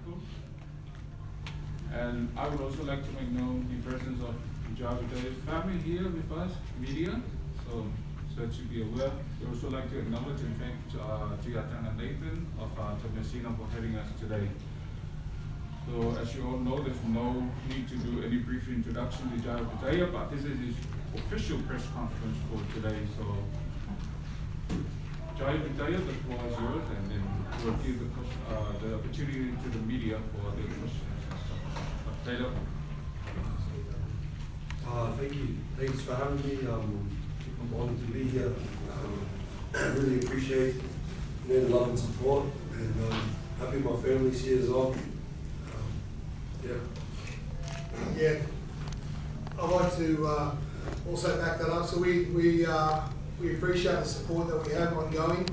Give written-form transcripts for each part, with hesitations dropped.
Michael. And I would also like to make known the presence of Opetaia's family here with us, media, so that you be aware. We also like to acknowledge and thank Tuyatan and Nathan of Taumeasina for having us today. So as you all know, there's no need to do any brief introduction to Opetaia, but this is his official press conference for today. So Opetaia, the floor is yours, and then we'll give the opportunity to the media for their questions. Opetaia. Thank you. Thanks for having me. I'm honored to be here. I really appreciate the love and support, and happy my family's here as well. Yeah, I'd like to also back that up. So we appreciate the support that we have ongoing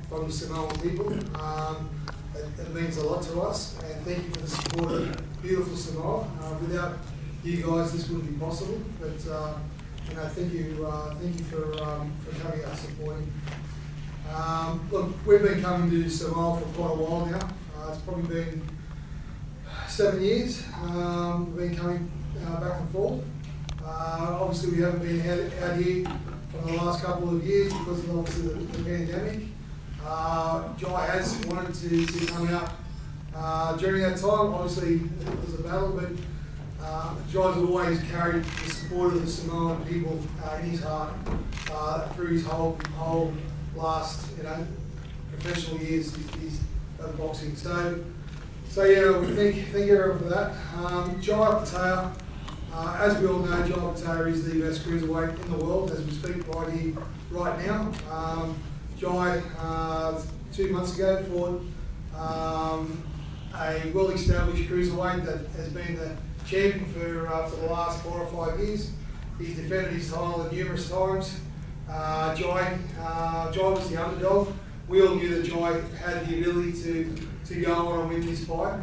from the Samoan people. It means a lot to us, and thank you for the support of beautiful Samoa. Without you guys, this wouldn't be possible. But thank you for coming out and supporting. Look, we've been coming to Samoa for quite a while now. It's probably been 7 years. We've been coming back and forth. Obviously, we haven't been out here for the last couple of years because of obviously the pandemic. Jai has wanted to come out during that time. Obviously, it was a battle, but Jai's always carried the support of the Samoan people in his heart through his whole last, professional years of boxing. So yeah, we thank everyone for that. Opetaia, as we all know, Opetaia is the best cruiserweight in the world as we speak right here, right now. Jai, 2 months ago, fought a well-established cruiserweight that has been the champion for the last 4 or 5 years. He's defended his title numerous times. Jai was the underdog. We all knew that Jai had the ability to go on and win this fight.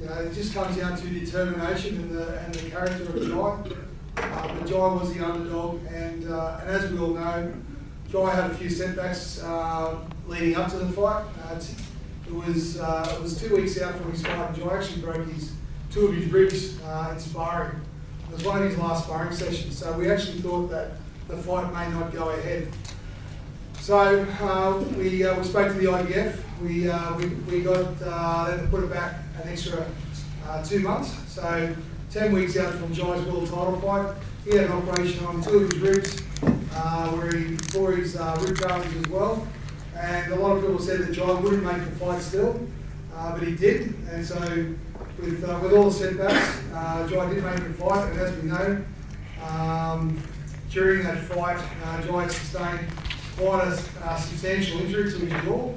It just comes down to determination and the character of Jai. But Jai was the underdog, and as we all know, Jai had a few setbacks leading up to the fight. It was 2 weeks out from his fight, and Jai actually broke 2 of his ribs in sparring. It was one of his last sparring sessions, so we actually thought that the fight may not go ahead. So we spoke to the IBF. We got them to put it back an extra 2 months. So 10 weeks out from Jai's world title fight, he had an operation on 2 of his ribs, where he tore his rib cartilage as well. And a lot of people said that Jai wouldn't make the fight still, but he did. And so with all the setbacks, Jai did make the fight. And as we know, during that fight, Jai sustained quite a substantial injury to his jaw.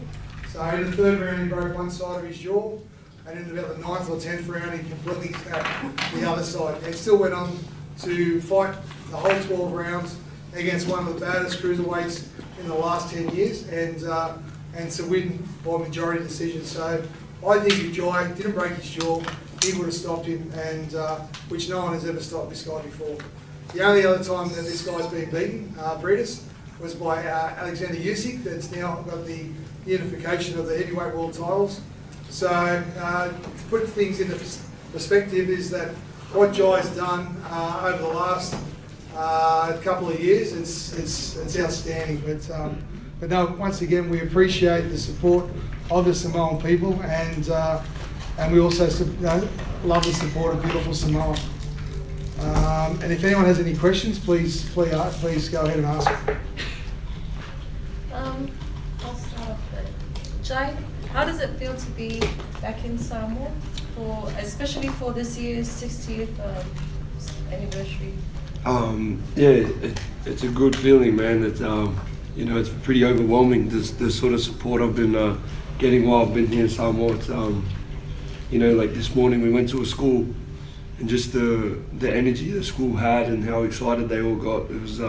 So in the 3rd round, he broke one side of his jaw, and in about the 9th or 10th round, he completely snapped the other side. He still went on to fight the whole 12 rounds against one of the baddest cruiserweights in the last 10 years, and to win by majority decision. So I think if Jai didn't break his jaw, he would have stopped him, and which no one has ever stopped this guy before. The only other time that this guy's been beaten, Breeders, was by Alexander Usyk. That's now got the unification of the heavyweight world titles. So to put things into perspective is that what Jai's done over the last couple of years, it's outstanding. But no, once again, we appreciate the support of the Samoan people, and we also love the support of beautiful Samoa. And if anyone has any questions, please go ahead and ask. I'll start off with Jai. How does it feel to be back in Samoa, especially for this year's 60th anniversary? It's a good feeling, man. It's it's pretty overwhelming. The sort of support I've been getting while I've been here in Samoa. It's like this morning we went to a school, and just the energy the school had and how excited they all got. It was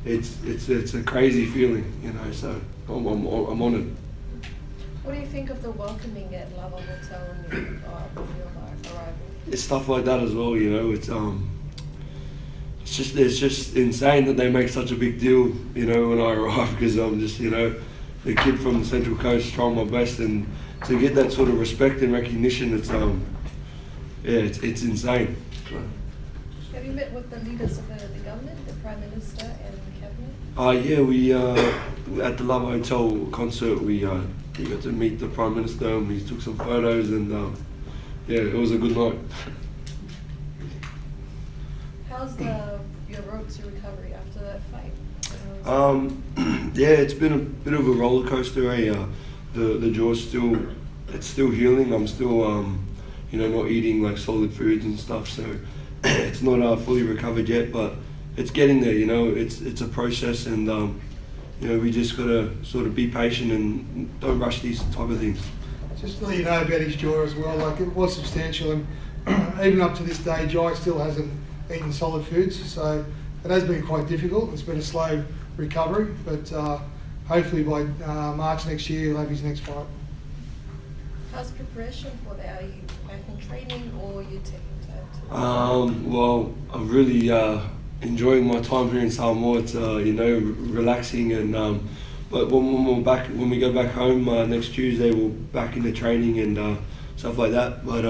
it's a crazy feeling, So I'm honoured. What do you think of the welcoming at Lava Hotel on your arrival? It's stuff like that as well, It's just insane that they make such a big deal, when I arrive, because I'm just, the kid from the Central Coast, trying my best, and to get that sort of respect and recognition, it's it's insane. Have you met with the leaders of the government, the Prime Minister and the Cabinet? Yeah, we at the Love Hotel concert, we got to meet the Prime Minister, and we took some photos, and yeah, it was a good night. How's your road to recovery after that fight? Yeah, it's been a bit of a roller coaster. The jaw's it's still healing. I'm still not eating like solid foods and stuff, so it's not fully recovered yet, but it's getting there. It's a process, and we just gotta sort of be patient and don't rush these type of things. Just to let you know about his jaw as well, like it was substantial, and even up to this day, Jai still hasn't eaten solid foods, so it has been quite difficult. It's been a slow recovery, but hopefully by March next year he'll have his next fight. How's preparation for that? Are you back in training or are you taking time to? Well, I'm really enjoying my time here in Samoa. It's relaxing, and but when we go back home next Tuesday, we're back into training and stuff like that. But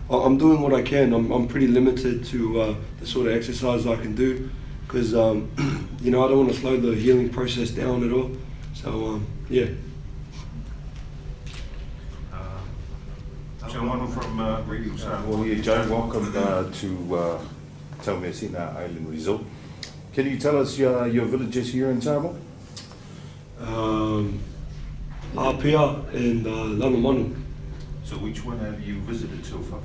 I'm doing what I can. I'm pretty limited to the sort of exercise I can do, because I don't want to slow the healing process down at all. So yeah. Someone from Radio Samoa. Well, yeah, Joe, welcome to Taumeasina Island Resort. Can you tell us your villages here in Samoa? Opetaia and Lanamanu. So which one have you visited so far?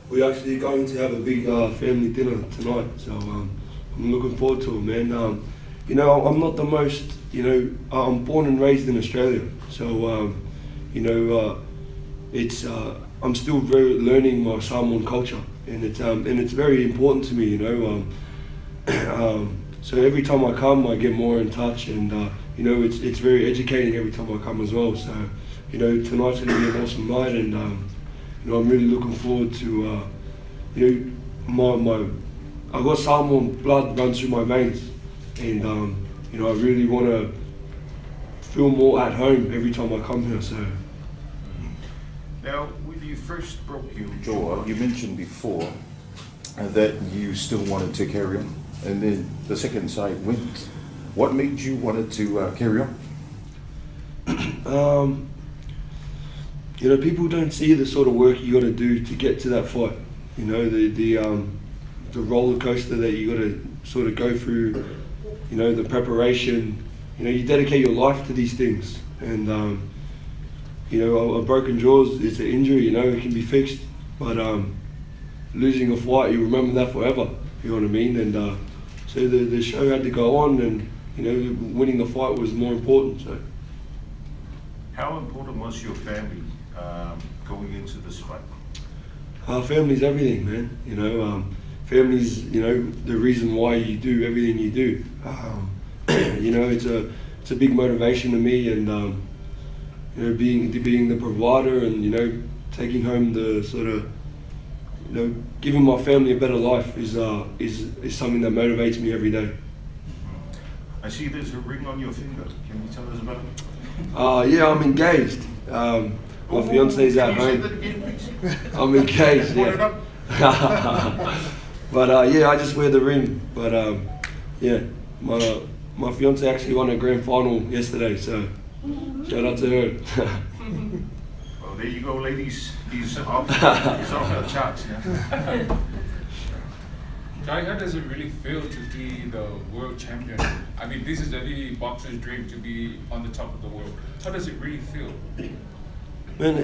We're actually going to have a big family dinner tonight, so I'm looking forward to it, man. I'm not the most, I'm born and raised in Australia, so it's I'm still very learning my Samoan culture, and it's very important to me, so every time I come, I get more in touch, and it's very educating every time I come as well. So tonight's going to be an awesome night, and I'm really looking forward to I've got Samoan blood runs through my veins, and I really want to feel more at home every time I come here. So now, when you first broke your jaw, you mentioned before that you still wanted to carry on, and then the second side went. What made you wanted to carry on? People don't see the sort of work you got to do to get to that fight. The roller coaster that you got to sort of go through. The preparation. You dedicate your life to these things, and a broken jaw is an injury. It can be fixed, but losing a fight, you remember that forever. You know what I mean? And so the show had to go on, and winning the fight was more important. So, how important was your family going into this fight? Family's everything, man. Family's the reason why you do everything you do. It's a big motivation to me, and being the provider, and taking home the sort of giving my family a better life is something that motivates me every day. I see there's a ring on your finger. Can you tell us about it? Yeah, I'm engaged. My fiance's at home. I'm engaged. Yeah. But yeah, I just wear the ring. But yeah, my fiance actually won a grand final yesterday, so shout out to her. Well, there you go, ladies. He's off the charts now. Jai, how does it really feel to be the world champion? I mean, this is any boxer's dream, to be on the top of the world. How does it really feel? Man,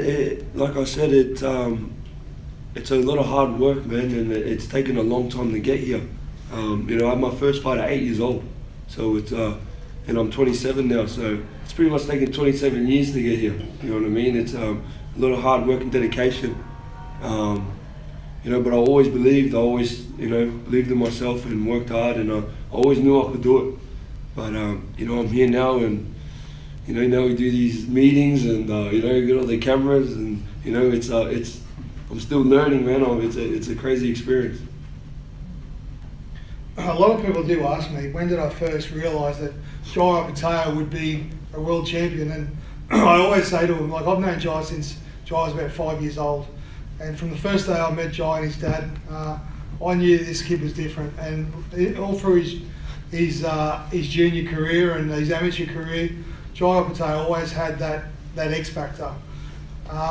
like I said, it's a lot of hard work, man, and it's taken a long time to get here. I had my first fight at 8 years old, so it's and I'm 27 now, so it's pretty much taken 27 years to get here. You know what I mean? It's a lot of hard work and dedication. But I always believed. I always, believed in myself and worked hard, and I always knew I could do it. But I'm here now, and now we do these meetings, and get all the cameras, and it's I'm still learning, man. It's a crazy experience. A lot of people do ask me, when did I first realise that Jai Opetaia would be a world champion. And I always say to him, like, I've known Jai since Jai was about 5 years old, and from the first day I met Jai and his dad, I knew this kid was different. And all through his junior career and his amateur career, Jai Opetaia always had that X factor.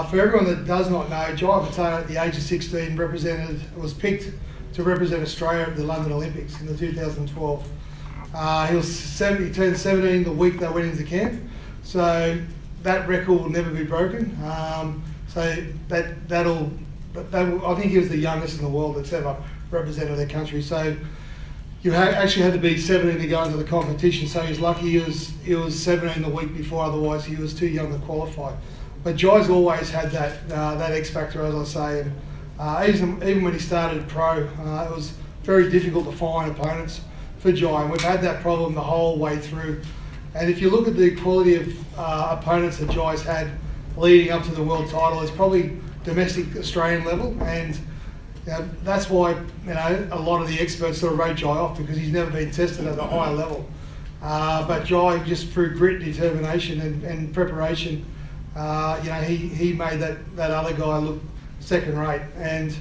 For everyone that does not know, Jai Opetaia at the age of 16 was picked to represent Australia at the London Olympics in the 2012. He turned 17 the week they went into camp, so that record will never be broken. So I think he was the youngest in the world that's ever represented their country. So you actually had to be 17 to go into the competition. So he was lucky he was 17 the week before. Otherwise, he was too young to qualify. But Jai's always had that X factor, as I say. And even when he started pro, it was very difficult to find opponents for Jai, and we've had that problem the whole way through. And if you look at the quality of opponents that Jai's had leading up to the world title, it's probably domestic Australian level, and that's why a lot of the experts sort of wrote Jai off, because he's never been tested at a higher level. But Jai, just through grit, determination, and preparation, he made that other guy look second rate. And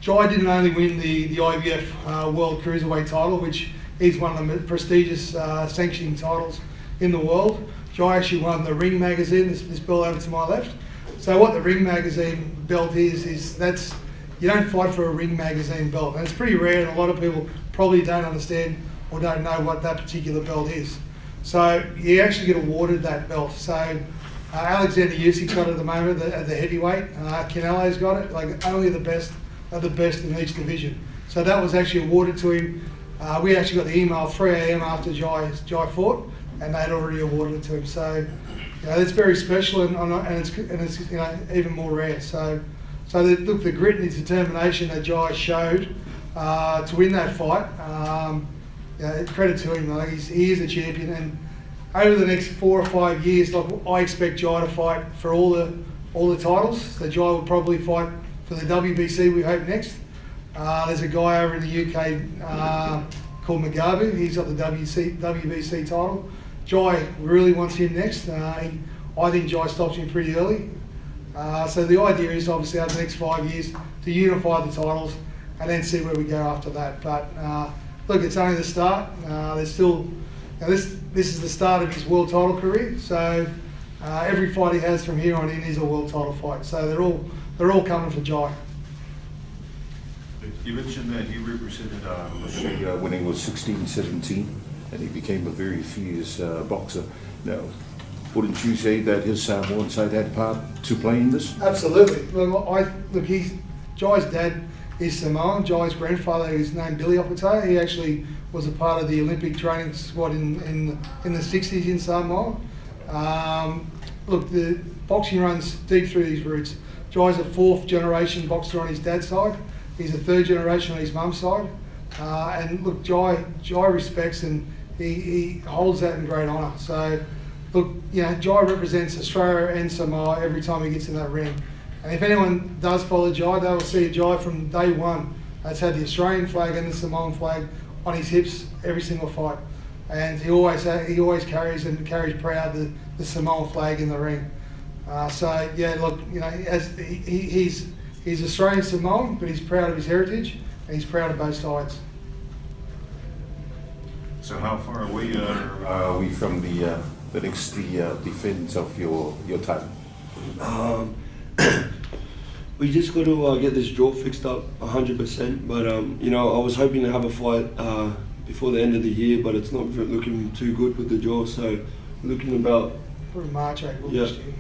Jai didn't only win the IBF World Cruiserweight title, which is one of the prestigious sanctioning titles in the world. Jai actually won the Ring magazine, this belt over to my left. So what the Ring magazine belt is that's, you don't fight for a Ring magazine belt. And it's pretty rare, and a lot of people probably don't understand or don't know what that particular belt is. So you actually get awarded that belt. So Alexander Usyk's got it at the moment at the heavyweight. Canelo's got it. Like, only the best are the best in each division. So that was actually awarded to him. We actually got the email 3 a.m. after Jai fought, and they'd already awarded it to him. So it's very special, and it's even more rare. So the grit and his determination that Jai showed to win that fight, credit to him. Like, he is a champion, and over the next 4 or 5 years, like, I expect Jai to fight for all the titles. So Jai will probably fight for the WBC, we hope, next. There's a guy over in the UK called Mugabe. He's got the WBC title. Jai really wants him next. I think Jai stops him pretty early. So the idea is, obviously, over the next 5 years to unify the titles and then see where we go after that. But look, it's only the start. There's still, this is the start of his world title career. So every fight he has from here on in is a world title fight. So they're all coming for Jai. You mentioned that he represented Australia when he was 16, 17, and he became a very fierce boxer. Now, wouldn't you say that his Samoan side had part to play in this? Absolutely. Look, Jai's dad is Samoan. Jai's grandfather is named Billy Opetaia. He actually was a part of the Olympic training squad in the 60s in Samoa. Look, the boxing runs deep through these roots. Jai's a 4th generation boxer on his dad's side. He's a 3rd generation on his mum's side. And look, Jai respects, and he holds that in great honour. So look, Jai represents Australia and Samoa every time he gets in that ring. And if anyone does follow Jai, they will see Jai from day one has had the Australian flag and the Samoan flag on his hips every single fight. And he always carries proud the Samoan flag in the ring. So yeah, look, he's Australian Samoan, but he's proud of his heritage, and he's proud of both sides. So how far away are we from the next defense of your title? We just got to get this jaw fixed up 100%. But I was hoping to have a fight before the end of the year, but it's not looking too good with the jaw. So looking about probably March, April next year.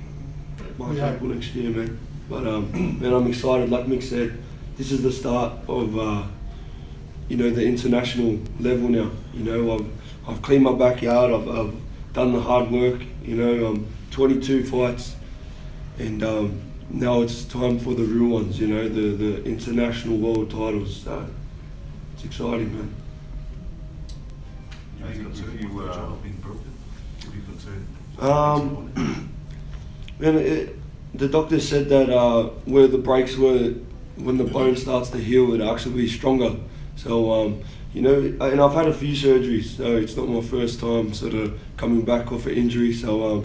March, April next year, man. But man, I'm excited. Like Mick said, this is the start of the international level now. I've cleaned my backyard. I've done the hard work. 22 fights, and now it's time for the real ones. The international world titles. So it's exciting, man. Are you concerned being broken? Are you concerned? The doctor said that where the breaks were, when the bone starts to heal, it'll actually be stronger. So you know, and I've had a few surgeries, so it's not my first time sort of coming back off an injury. So,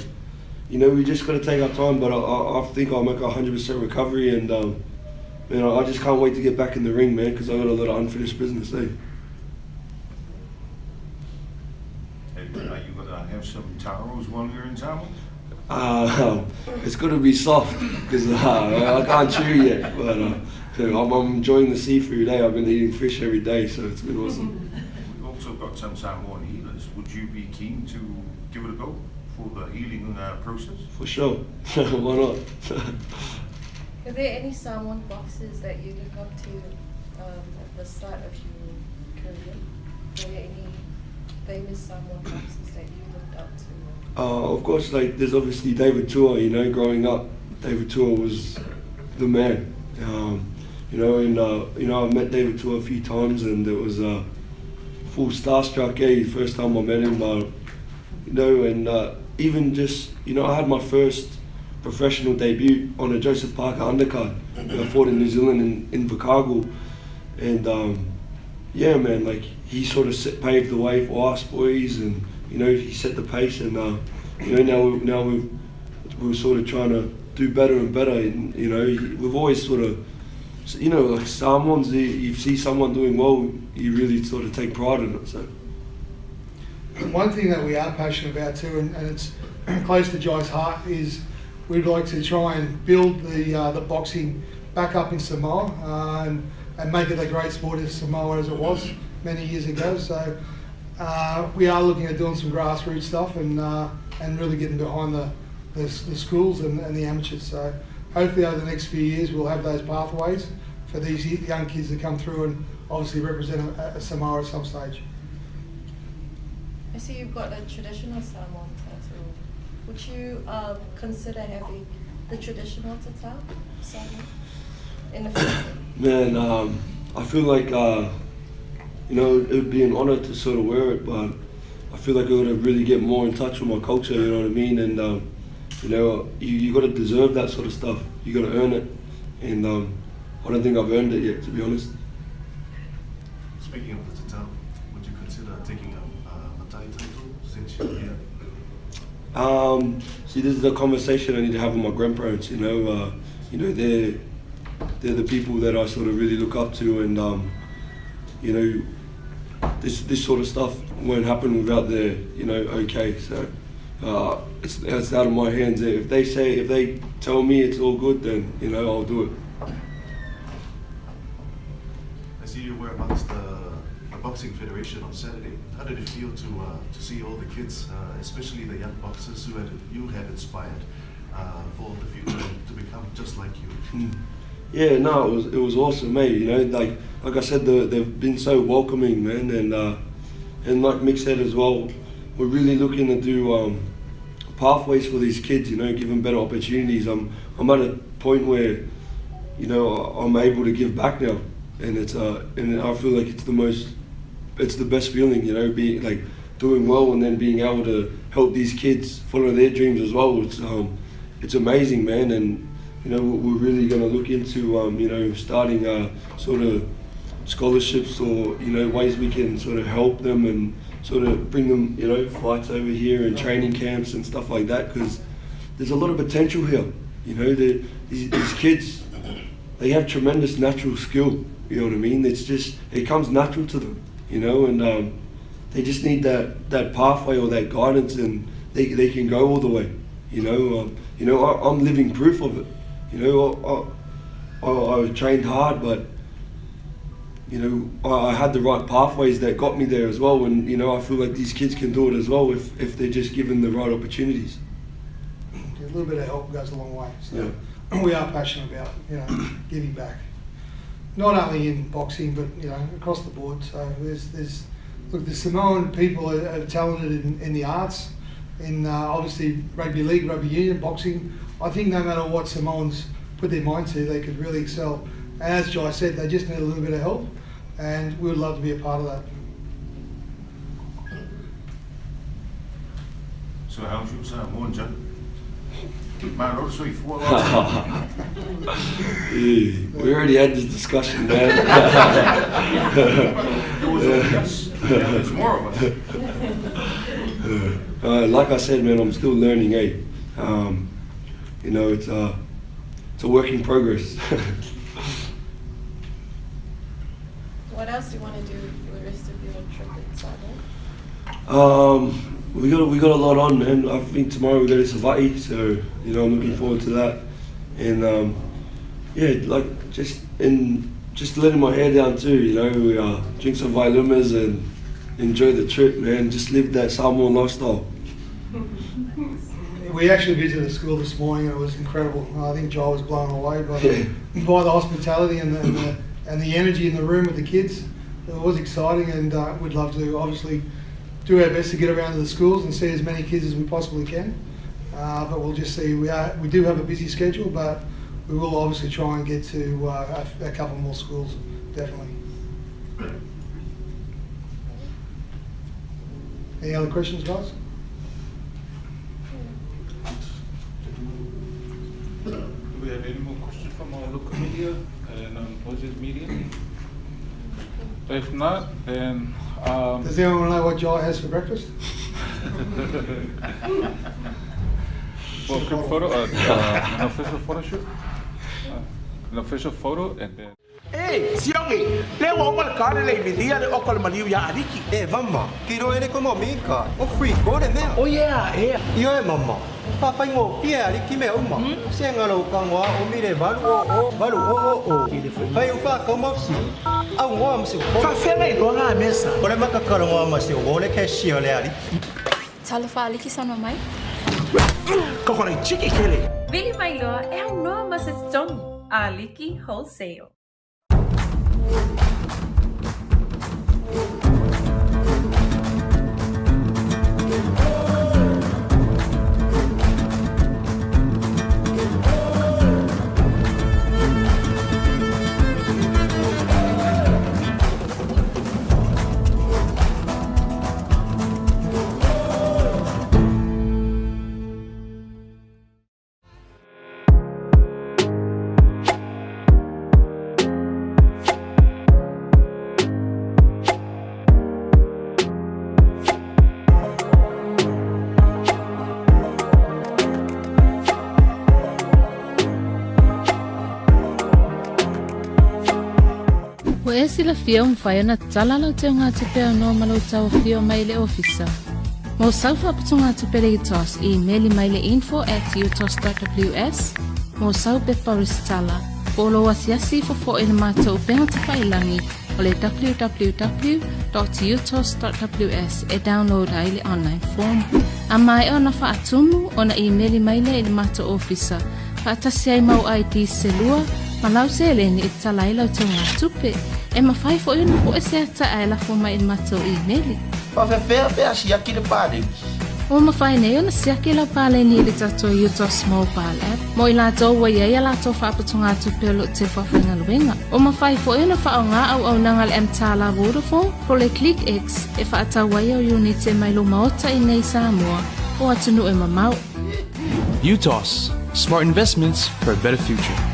you know, we just got to take our time, but I think I'll make a 100% recovery, and you know, I just can't wait to get back in the ring, man, because I've got a lot of unfinished business, eh? And are you going to have some taros while you're in Samoa? It's going to be soft, because I can't chew yet, but I'm enjoying the seafood, eh? I've been eating fish every day, so it's been awesome. We've also got some Samoan healers. Would you be keen to give it a go for the healing process? For sure. Why not? Are there any Samoan boxers that you look up to at the start of your career? Are there any famous Samoan boxers that you looked up to? Of course, like there's obviously David Tua. You know, growing up, David Tua was the man. You know, and you know, I've met David Tua a few times, and it was full starstruck. The first time I met him, you know, and even just, you know, I had my first professional debut on a Joseph Parker undercard. I fought in New Zealand in Chicago, and yeah, man, like he sort of paved the way for us boys, and you know, he set the pace, and you know, now we're sort of trying to do better and better, and you know, we've always sort of, you know, like Samoans, you see someone doing well, you really sort of take pride in it. So one thing that we are passionate about too, and it's close to Jai's heart, is we'd like to try and build the boxing back up in Samoa, and make it a great sport in Samoa as it was many years ago. So we are looking at doing some grassroots stuff, and really getting behind the schools and the amateurs. So hopefully over the next few years we'll have those pathways for these young kids to come through and obviously represent a Samoa at some stage. I see you've got a traditional Samoan tattoo. Would you consider having the traditional tattoo Samoan in the future? man, I feel like you know, it would be an honor to sort of wear it, but I feel like I got to really get more in touch with my culture. You know what I mean? And you know, you got to deserve that sort of stuff. You got to earn it, and I don't think I've earned it yet, to be honest. Speaking of the tattoo, would you consider taking a Thai title since you're here? See, this is a conversation I need to have with my grandparents. You know, they're the people that I sort of really look up to, and you know, this sort of stuff won't happen without their, you know, okay. So it's out of my hands. If they tell me it's all good, then you know, I'll do it. I see you were amongst the Boxing Federation on Saturday. How did it feel to see all the kids, especially the young boxers who you had inspired for the future to become just like you? Yeah, no, it was awesome, mate. You know, like I said, they've been so welcoming, man, and like Mick said as well, we're really looking to do pathways for these kids. You know, give them better opportunities. I'm at a point where, you know, I'm able to give back now, and and I feel like it's the best feeling. You know, being like doing well and then being able to help these kids follow their dreams as well. It's amazing, man, and you know, we're really going to look into, you know, starting sort of scholarships, or, you know, ways we can sort of help them and sort of bring them, you know, fights over here and training camps and stuff like that, because there's a lot of potential here. You know, these kids, they have tremendous natural skill, you know what I mean? It comes natural to them, you know, and they just need that pathway or that guidance, and they can go all the way, you know. I'm living proof of it. You know, I trained hard, but you know, I had the right pathways that got me there as well. And you know, I feel like these kids can do it as well if they're just given the right opportunities. A little bit of help goes a long way. So Yeah. we are passionate about, you know, giving back, not only in boxing but, you know, across the board. So look, the Samoan people are talented in the arts, in obviously rugby league, rugby union, boxing. I think no matter what Samoans put their mind to, they could really excel. And as Jai said, they just need a little bit of help, and we would love to be a part of that. So how's your Samoan, John? We already had this discussion, man. It was Yes. There's more of us. Like I said, man, I'm still learning, eh? You know, it's a work in progress. What else do you want to do for the rest of your trip in Samoa? We got a lot on, man. I think tomorrow we go to Savai'i, so you know I'm looking forward to that. And yeah, like just letting my hair down too. You know, we drink some vailumas and enjoy the trip, man. Just live that Samoan lifestyle. We actually visited a school this morning and it was incredible. I think Joel was blown away by the hospitality and the energy in the room with the kids. It was exciting, and we'd love to obviously do our best to get around to the schools and see as many kids as we possibly can. But we'll just see. We do have a busy schedule, but we will obviously try and get to a couple more schools, definitely. Any other questions, guys? Do we have any more questions from our local media and project media? If not, then Does anyone know what Joel has for breakfast? well, quick photo, an official photo shoot, an official photo, and then. Hey, Siongi, le wa wal ka le vidia le okol maliu ya adiki. Eh, mamma, kiro ere komo mika. O free ko de mea. Oh yeah, yeah. Io e mamma. Papa ngo pia adiki me uma. Senga lo kangwa o mire balu o. Pai ufa komo si. Au ngo am si. Fa fenga I doanga mesa. Ore makakaro ngo am si o le keshi ole adiki. Talofa aliki sana mai. Kokona chiki kele. Vili mai loa e au noa masatoni a Aliki Wholesale. E sila fia whai na tala lau te ngā te pēr no malau tau fia mai le ofisa. Mo saufa patu ngā te pere utos I meli mai le info@utos.ws. Mo sau pepa ristala. Polo asiasi fofo ina mātou penga te whailangi o le www.utos.ws e download ai le online form. A mai o na whaatumu o na meli mai le ina mātou ofisa. Whaatasi ai mau ID selua. Malau se le ni itala I lau te ngā tupe. E mawhai fo ina po e se ata ai la fo mai in matou meli. Pa fe fe siaki le pare. O mawhai nei ona siaki lau pale ni le tato Utos mobile app. Mo I lātou wa ia lātou whaapatunga tupe lo te whawhainga luenga. O mawhai fo ina whao ngā au nanga le mtala Vodafone. Pro le Click X e whaata wai au unite mai lo maota I nei Samoa. O atunu e mamau. Utos, smart investments for a better future.